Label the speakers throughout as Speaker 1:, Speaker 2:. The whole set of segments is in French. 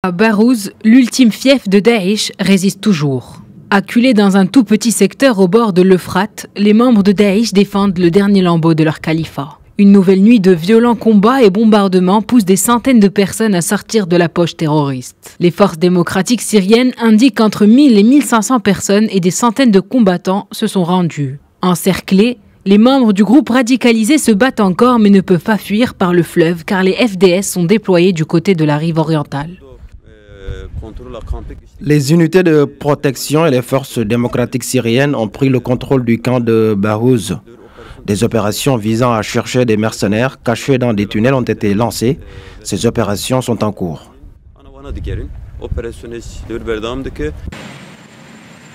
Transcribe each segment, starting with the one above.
Speaker 1: À Barouz, l'ultime fief de Daesh résiste toujours. Acculés dans un tout petit secteur au bord de l'Euphrate, les membres de Daesh défendent le dernier lambeau de leur califat. Une nouvelle nuit de violents combats et bombardements pousse des centaines de personnes à sortir de la poche terroriste. Les forces démocratiques syriennes indiquent qu'entre 1000 et 1500 personnes et des centaines de combattants se sont rendus. Encerclés, les membres du groupe radicalisé se battent encore mais ne peuvent pas fuir par le fleuve car les FDS sont déployés du côté de la rive orientale.
Speaker 2: Les unités de protection et les forces démocratiques syriennes ont pris le contrôle du camp de Barouz. Des opérations visant à chercher des mercenaires cachés dans des tunnels ont été lancées. Ces opérations sont en cours.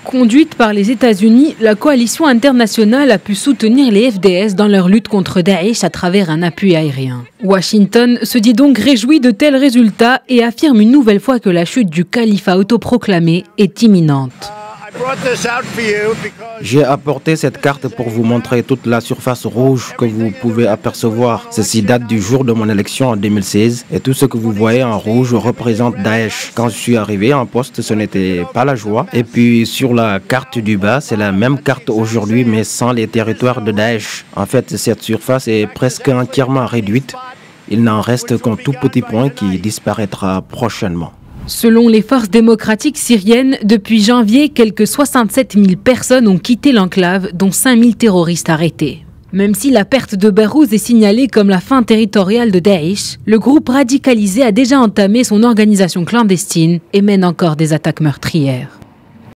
Speaker 1: Conduite par les États-Unis, la coalition internationale a pu soutenir les FDS dans leur lutte contre Daesh à travers un appui aérien. Washington se dit donc réjoui de tels résultats et affirme une nouvelle fois que la chute du califat autoproclamé est imminente.
Speaker 2: J'ai apporté cette carte pour vous montrer toute la surface rouge que vous pouvez apercevoir. Ceci date du jour de mon élection en 2016 et tout ce que vous voyez en rouge représente Daesh. Quand je suis arrivé en poste, ce n'était pas la joie. Et puis sur la carte du bas, c'est la même carte aujourd'hui mais sans les territoires de Daesh. En fait, cette surface est presque entièrement réduite. Il n'en reste qu'un tout petit point qui disparaîtra prochainement.
Speaker 1: Selon les forces démocratiques syriennes, depuis janvier, quelques 67 000 personnes ont quitté l'enclave, dont 5 000 terroristes arrêtés. Même si la perte de Barouz est signalée comme la fin territoriale de Daesh, le groupe radicalisé a déjà entamé son organisation clandestine et mène encore des attaques meurtrières.